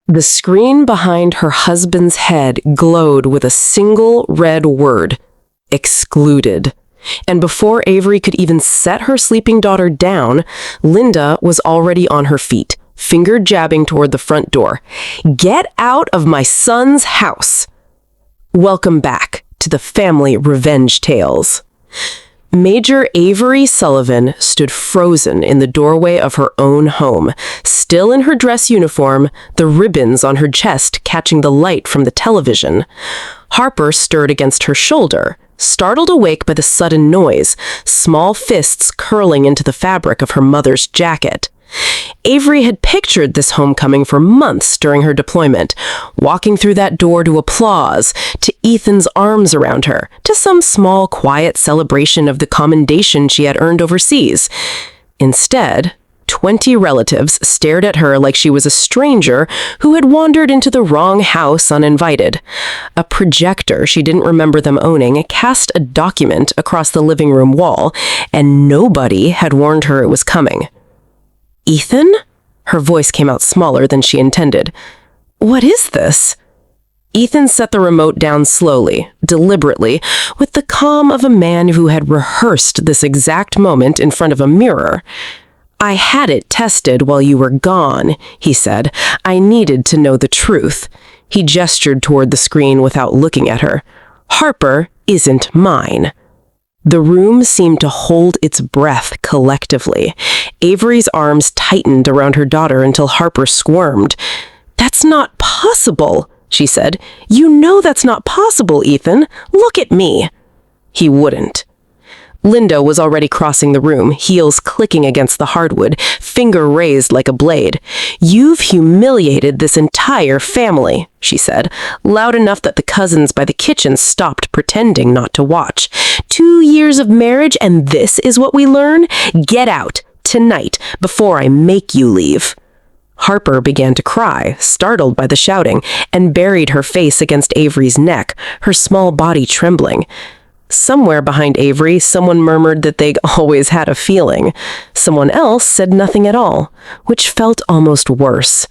The screen behind her husband's head glowed with a single red word: excluded. And before Avery could even set her sleeping daughter down, Linda was already on her feet, finger jabbing toward the front door. "Get out of my son's house!" Welcome back to the family revenge tales. Major Avery Sullivan stood frozen in the doorway of her own home, still in her dress uniform, the ribbons on her chest catching the light from the television. Harper stirred against her shoulder, startled awake by the sudden noise, small fists curling into the fabric of her mother's jacket. Avery had pictured this homecoming for months during her deployment, walking through that door to applause, to Ethan's arms around her, to some small, quiet celebration of the commendation she had earned overseas. Instead, 20 relatives stared at her like she was a stranger who had wandered into the wrong house uninvited. A projector she didn't remember them owning cast a document across the living room wall, and nobody had warned her it was coming. "Ethan?" Her voice came out smaller than she intended. "What is this?" Ethan set the remote down slowly, deliberately, with the calm of a man who had rehearsed this exact moment in front of a mirror. "I had it tested while you were gone," he said. "I needed to know the truth." He gestured toward the screen without looking at her. "Harper isn't mine." The room seemed to hold its breath collectively. Avery's arms tightened around her daughter until Harper squirmed. "That's not possible," she said. "You know that's not possible, Ethan. Look at me." He wouldn't. Linda was already crossing the room, heels clicking against the hardwood, finger raised like a blade. "You've humiliated this entire family," she said, loud enough that the cousins by the kitchen stopped pretending not to watch. 2 years of marriage, and this is what we learn? Get out, tonight, before I make you leave." Harper began to cry, startled by the shouting, and buried her face against Avery's neck, her small body trembling. Somewhere behind Avery, someone murmured that they always had a feeling. Someone else said nothing at all, which felt almost worse.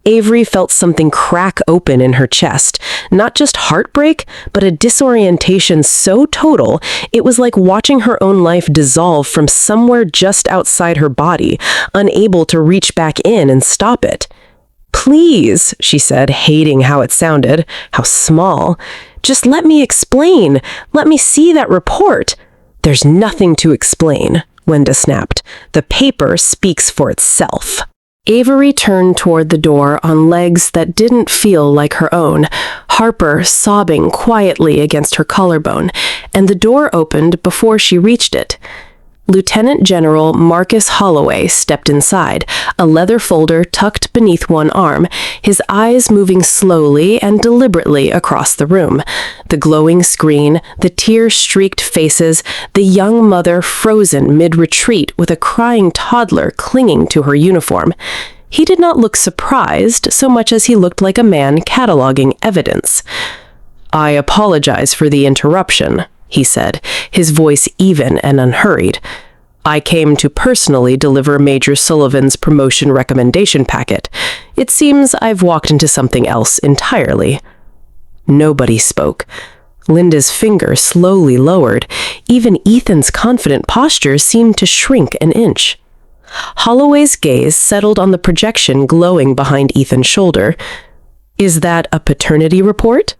Avery felt something crack open in her chest, not just heartbreak, but a disorientation so total, it was like watching her own life dissolve from somewhere just outside her body, unable to reach back in and stop it. "Please," she said, hating how it sounded, how small. "Just let me explain. Let me see that report." "There's nothing to explain," Linda snapped. "The paper speaks for itself." Avery turned toward the door on legs that didn't feel like her own, Harper sobbing quietly against her collarbone, and the door opened before she reached it. Lieutenant General Marcus Holloway stepped inside, a leather folder tucked beneath one arm, his eyes moving slowly and deliberately across the room. The glowing screen, the tear-streaked faces, the young mother frozen mid-retreat with a crying toddler clinging to her uniform. He did not look surprised so much as he looked like a man cataloging evidence. "I apologize for the interruption," he said, his voice even and unhurried. "I came to personally deliver Major Sullivan's promotion recommendation packet. It seems I've walked into something else entirely." Nobody spoke. Linda's finger slowly lowered. Even Ethan's confident posture seemed to shrink an inch. Holloway's gaze settled on the projection glowing behind Ethan's shoulder. "Is that a paternity report?"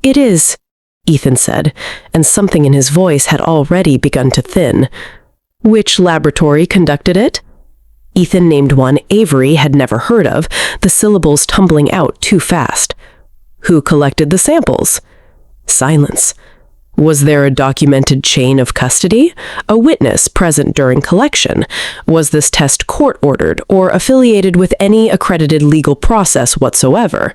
"It is," Ethan said, and something in his voice had already begun to thin. "Which laboratory conducted it?" Ethan named one Avery had never heard of, the syllables tumbling out too fast. "Who collected the samples?" Silence. "Was there a documented chain of custody? A witness present during collection? Was this test court-ordered or affiliated with any accredited legal process whatsoever?"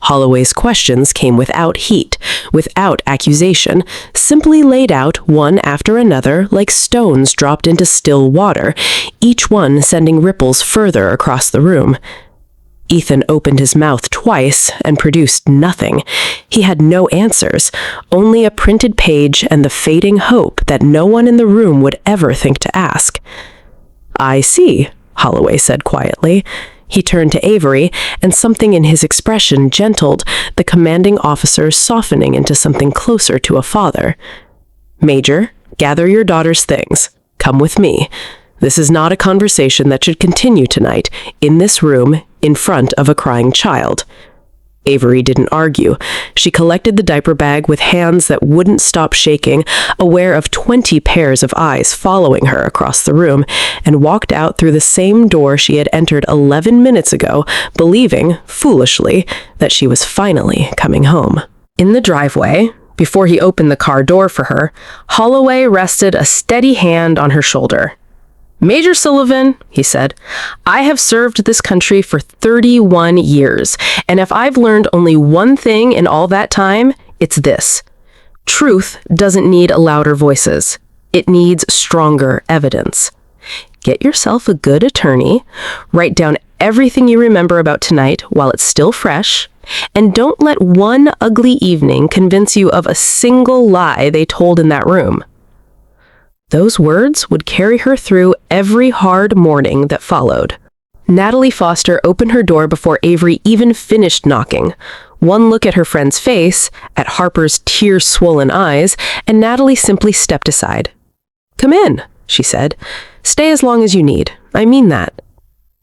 Holloway's questions came without heat, without accusation, simply laid out one after another like stones dropped into still water, each one sending ripples further across the room. Ethan opened his mouth twice and produced nothing. He had no answers, only a printed page and the fading hope that no one in the room would ever think to ask. "I see," Holloway said quietly. He turned to Avery, and something in his expression gentled, the commanding officer softening into something closer to a father. "Major, gather your daughter's things. Come with me. This is not a conversation that should continue tonight, in this room, in front of a crying child." Avery didn't argue. She collected the diaper bag with hands that wouldn't stop shaking, aware of 20 pairs of eyes following her across the room, and walked out through the same door she had entered 11 minutes ago, believing, foolishly, that she was finally coming home. In the driveway, before he opened the car door for her, Holloway rested a steady hand on her shoulder. "Major Sullivan," he said, "I have served this country for 31 years, and if I've learned only one thing in all that time, it's this. Truth doesn't need louder voices. It needs stronger evidence. Get yourself a good attorney, write down everything you remember about tonight while it's still fresh, and don't let one ugly evening convince you of a single lie they told in that room." Those words would carry her through every hard morning that followed. Natalie Foster opened her door before Avery even finished knocking. One look at her friend's face, at Harper's tear-swollen eyes, and Natalie simply stepped aside. "Come in," she said. "Stay as long as you need. I mean that."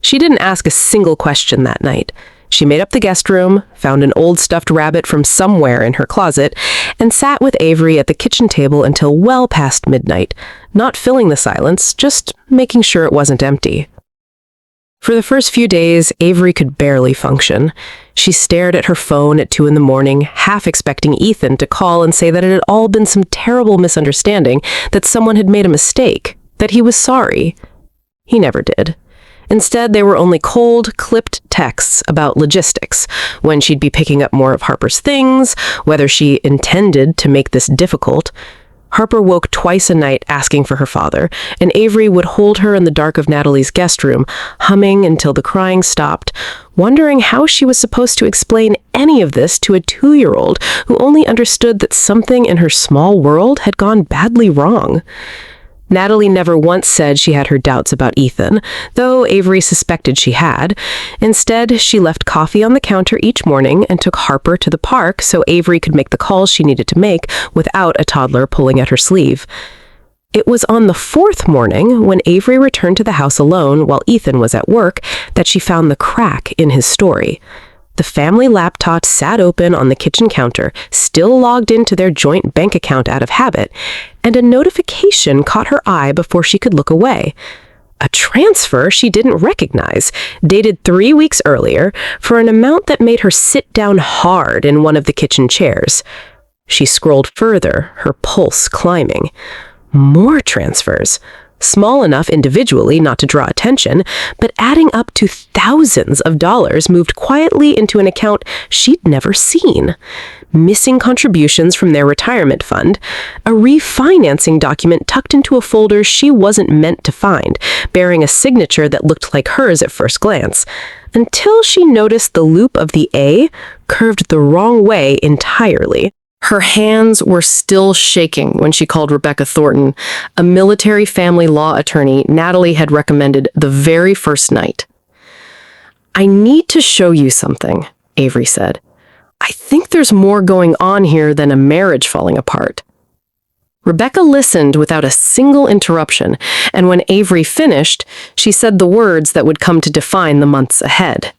She didn't ask a single question that night. She made up the guest room, found an old stuffed rabbit from somewhere in her closet, and sat with Avery at the kitchen table until well past midnight, not filling the silence, just making sure it wasn't empty. For the first few days, Avery could barely function. She stared at her phone at 2 a.m, half expecting Ethan to call and say that it had all been some terrible misunderstanding, that someone had made a mistake, that he was sorry. He never did. Instead, they were only cold, clipped texts about logistics, when she'd be picking up more of Harper's things, whether she intended to make this difficult. Harper woke twice a night asking for her father, and Avery would hold her in the dark of Natalie's guest room, humming until the crying stopped, wondering how she was supposed to explain any of this to a 2-year-old who only understood that something in her small world had gone badly wrong. Natalie never once said she had her doubts about Ethan, though Avery suspected she had. Instead, she left coffee on the counter each morning and took Harper to the park so Avery could make the calls she needed to make without a toddler pulling at her sleeve. It was on the 4th morning, when Avery returned to the house alone while Ethan was at work, that she found the crack in his story. The family laptop sat open on the kitchen counter, still logged into their joint bank account out of habit, and a notification caught her eye before she could look away. A transfer she didn't recognize, dated 3 weeks earlier, for an amount that made her sit down hard in one of the kitchen chairs. She scrolled further, her pulse climbing. More transfers. Small enough individually not to draw attention, but adding up to thousands of dollars moved quietly into an account she'd never seen. Missing contributions from their retirement fund, a refinancing document tucked into a folder she wasn't meant to find, bearing a signature that looked like hers at first glance, until she noticed the loop of the A curved the wrong way entirely. Her hands were still shaking when she called Rebecca Thornton, a military family law attorney Natalie had recommended the very first night. "I need to show you something," Avery said. "I think there's more going on here than a marriage falling apart." Rebecca listened without a single interruption, and when Avery finished, she said the words that would come to define the months ahead.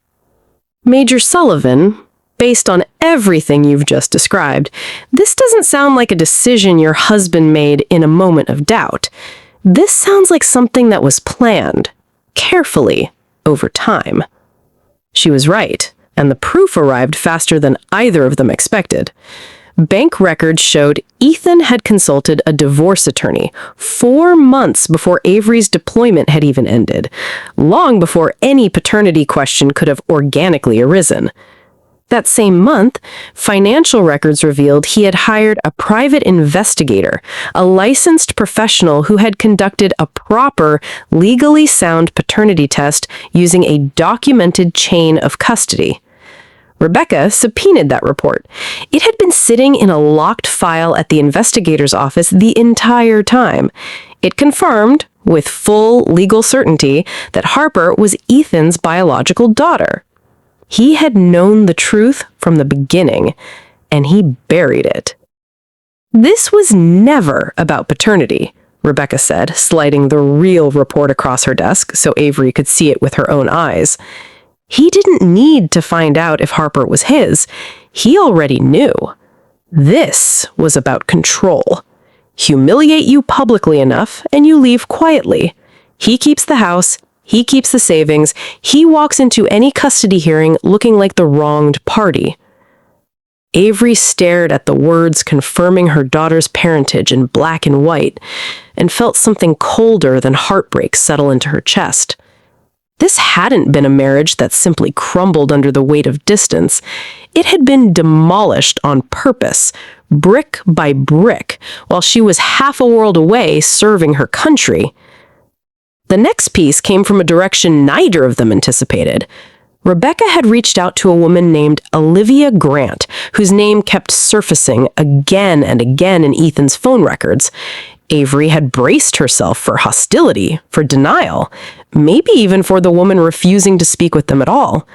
"Major Sullivan, based on everything you've just described, this doesn't sound like a decision your husband made in a moment of doubt. This sounds like something that was planned, carefully, over time." She was right, and the proof arrived faster than either of them expected. Bank records showed Ethan had consulted a divorce attorney 4 months before Avery's deployment had even ended, long before any paternity question could have organically arisen. That same month, financial records revealed he had hired a private investigator, a licensed professional who had conducted a proper, legally sound paternity test using a documented chain of custody. Rebecca subpoenaed that report. It had been sitting in a locked file at the investigator's office the entire time. It confirmed, with full legal certainty that Harper was Ethan's biological daughter. He had known the truth from the beginning, and he buried it. This was never about paternity, Rebecca said, sliding the real report across her desk so Avery could see it with her own eyes. He didn't need to find out if Harper was his. He already knew. This was about control. Humiliate you publicly enough, and you leave quietly. He keeps the house, he keeps the savings, he walks into any custody hearing looking like the wronged party. Avery stared at the words confirming her daughter's parentage in black and white, and felt something colder than heartbreak settle into her chest. This hadn't been a marriage that simply crumbled under the weight of distance. It had been demolished on purpose, brick by brick, while she was half a world away serving her country. The next piece came from a direction neither of them anticipated. Rebecca had reached out to a woman named Olivia Grant, whose name kept surfacing again and again in Ethan's phone records. Avery had braced herself for hostility, for denial, maybe even for the woman refusing to speak with them at all.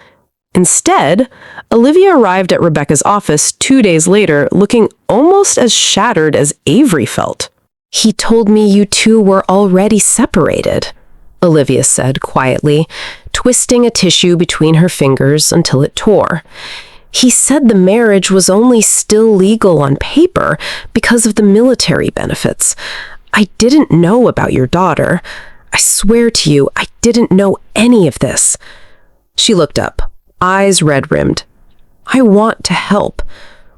Instead, Olivia arrived at Rebecca's office 2 days later, looking almost as shattered as Avery felt. "He told me you two were already separated," Olivia said quietly, twisting a tissue between her fingers until it tore. "He said the marriage was only still legal on paper because of the military benefits. I didn't know about your daughter. I swear to you, I didn't know any of this." She looked up, eyes red-rimmed. "I want to help.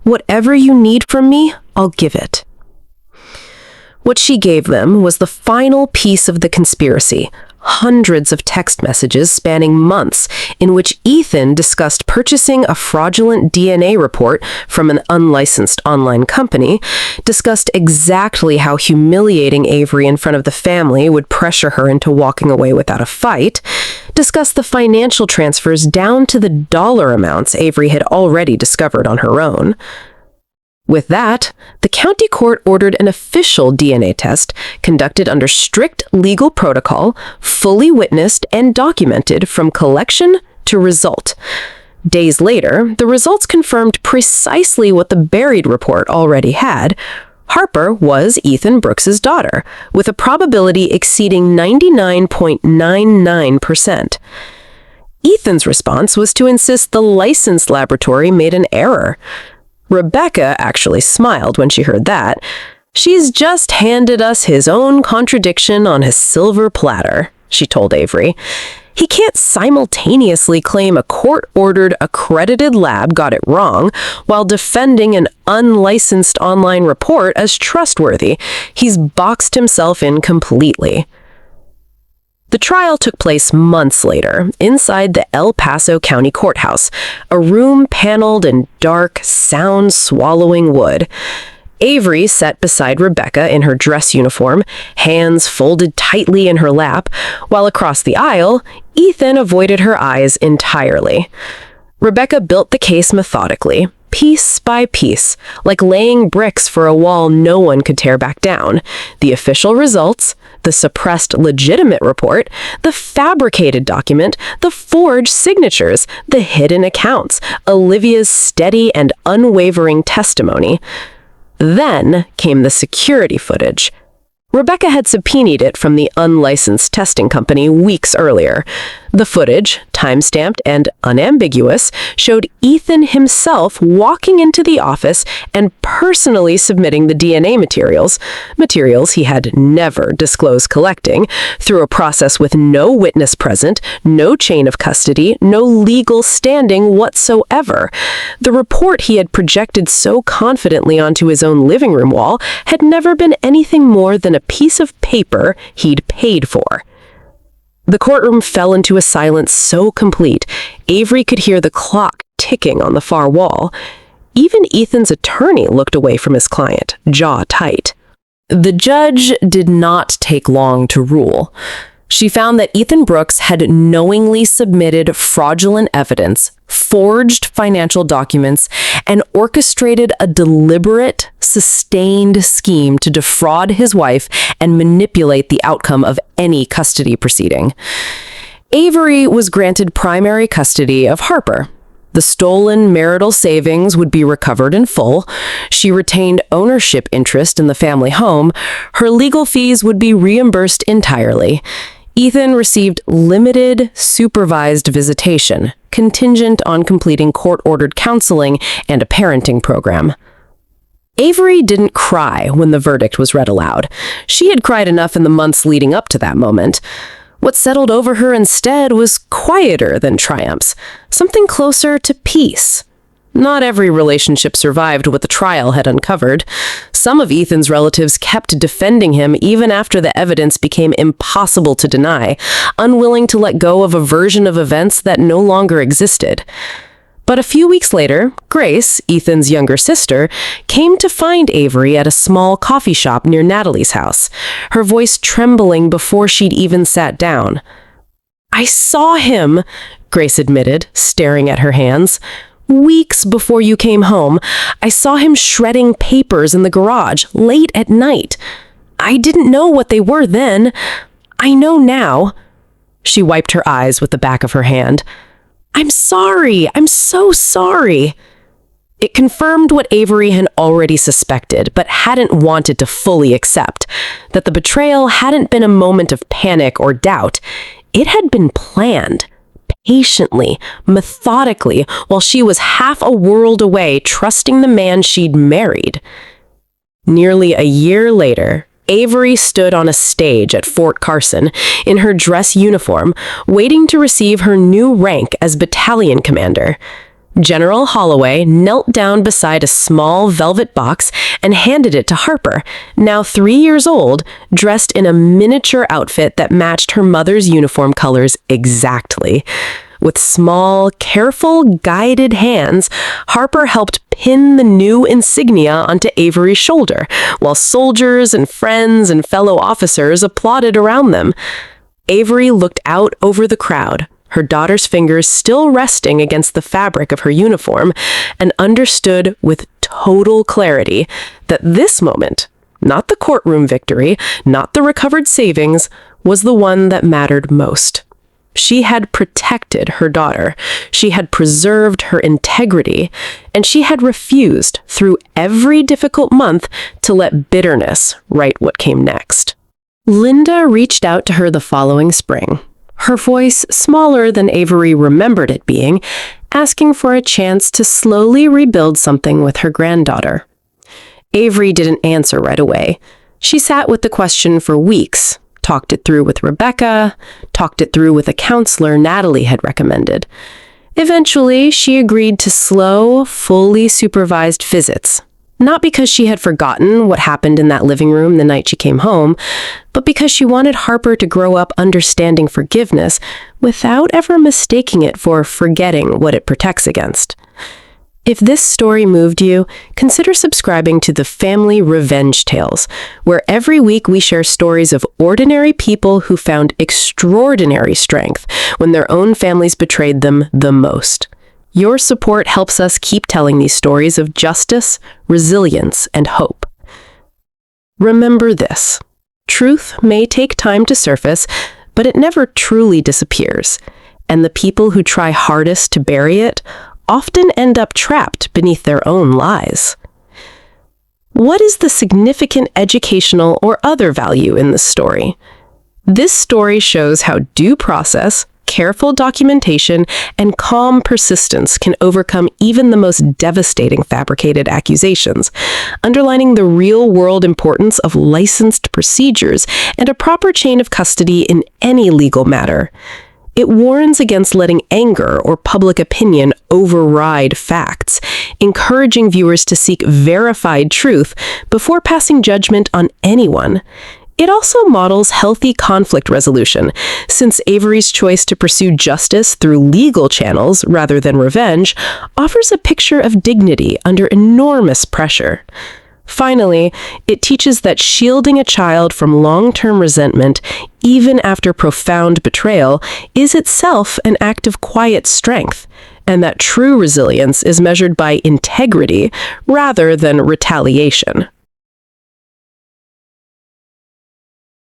Whatever you need from me, I'll give it." What she gave them was the final piece of the conspiracy, hundreds of text messages spanning months in which Ethan discussed purchasing a fraudulent DNA report from an unlicensed online company, discussed exactly how humiliating Avery in front of the family would pressure her into walking away without a fight, discussed the financial transfers down to the dollar amounts Avery had already discovered on her own. With that, the county court ordered an official DNA test conducted under strict legal protocol, fully witnessed and documented from collection to result. Days later, the results confirmed precisely what the buried report already had. Harper was Ethan Brooks's daughter, with a probability exceeding 99.99%. Ethan's response was to insist the licensed laboratory made an error. Rebecca actually smiled when she heard that. "She's just handed us his own contradiction on his silver platter," she told Avery. "He can't simultaneously claim a court-ordered, accredited lab got it wrong while defending an unlicensed online report as trustworthy. He's boxed himself in completely." The trial took place months later, inside the El Paso County Courthouse, a room paneled in dark, sound-swallowing wood. Avery sat beside Rebecca in her dress uniform, hands folded tightly in her lap, while across the aisle, Ethan avoided her eyes entirely. Rebecca built the case methodically, piece by piece, like laying bricks for a wall no one could tear back down. The official results, the suppressed legitimate report, the fabricated document, the forged signatures, the hidden accounts, Olivia's steady and unwavering testimony. Then came the security footage. Rebecca had subpoenaed it from the unlicensed testing company weeks earlier. The footage, time-stamped and unambiguous, showed Ethan himself walking into the office and personally submitting the DNA materials he had never disclosed collecting, through a process with no witness present, no chain of custody, no legal standing whatsoever. The report he had projected so confidently onto his own living room wall had never been anything more than a piece of paper he'd paid for. The courtroom fell into a silence so complete, Avery could hear the clock ticking on the far wall. Even Ethan's attorney looked away from his client, jaw tight. The judge did not take long to rule. She found that Ethan Brooks had knowingly submitted fraudulent evidence, forged financial documents, and orchestrated a deliberate, sustained scheme to defraud his wife and manipulate the outcome of any custody proceeding. Avery was granted primary custody of Harper. The stolen marital savings would be recovered in full. She retained ownership interest in the family home. Her legal fees would be reimbursed entirely. Ethan received limited supervised visitation, contingent on completing court-ordered counseling and a parenting program. Avery didn't cry when the verdict was read aloud. She had cried enough in the months leading up to that moment. What settled over her instead was quieter than triumphs, something closer to peace. Not every relationship survived what the trial had uncovered. Some of Ethan's relatives kept defending him even after the evidence became impossible to deny, unwilling to let go of a version of events that no longer existed. But a few weeks later, Grace, Ethan's younger sister, came to find Avery at a small coffee shop near Natalie's house, her voice trembling before she'd even sat down. "I saw him," Grace admitted, staring at her hands. "Weeks before you came home, I saw him shredding papers in the garage, late at night. I didn't know what they were then. I know now." She wiped her eyes with the back of her hand. "I'm sorry. I'm so sorry." It confirmed what Avery had already suspected, but hadn't wanted to fully accept, that the betrayal hadn't been a moment of panic or doubt. It had been planned. Patiently, methodically, while she was half a world away, trusting the man she'd married. Nearly a year later, Avery stood on a stage at Fort Carson in her dress uniform, waiting to receive her new rank as battalion commander. General Holloway knelt down beside a small velvet box and handed it to Harper, now 3 years old, dressed in a miniature outfit that matched her mother's uniform colors exactly. With small, careful, guided hands, Harper helped pin the new insignia onto Avery's shoulder, while soldiers and friends and fellow officers applauded around them. Avery looked out over the crowd, her daughter's fingers still resting against the fabric of her uniform, and understood with total clarity that this moment, not the courtroom victory, not the recovered savings, was the one that mattered most. She had protected her daughter, she had preserved her integrity, and she had refused, through every difficult month, to let bitterness write what came next. Linda reached out to her the following spring, her voice smaller than Avery remembered it being, asking for a chance to slowly rebuild something with her granddaughter. Avery didn't answer right away. She sat with the question for weeks, talked it through with Rebecca, talked it through with a counselor Natalie had recommended. Eventually, she agreed to slow, fully supervised visits. Not because she had forgotten what happened in that living room the night she came home, but because she wanted Harper to grow up understanding forgiveness without ever mistaking it for forgetting what it protects against. If this story moved you, consider subscribing to the Family Revenge Tales, where every week we share stories of ordinary people who found extraordinary strength when their own families betrayed them the most. Your support helps us keep telling these stories of justice, resilience, and hope. Remember this: truth may take time to surface, but it never truly disappears, and the people who try hardest to bury it often end up trapped beneath their own lies. What is the significant educational or other value in this story? This story shows how due process, careful documentation, and calm persistence can overcome even the most devastating fabricated accusations, underlining the real-world importance of licensed procedures and a proper chain of custody in any legal matter. It warns against letting anger or public opinion override facts, encouraging viewers to seek verified truth before passing judgment on anyone. It also models healthy conflict resolution, since Avery's choice to pursue justice through legal channels rather than revenge offers a picture of dignity under enormous pressure. Finally, it teaches that shielding a child from long-term resentment, even after profound betrayal, is itself an act of quiet strength, and that true resilience is measured by integrity rather than retaliation.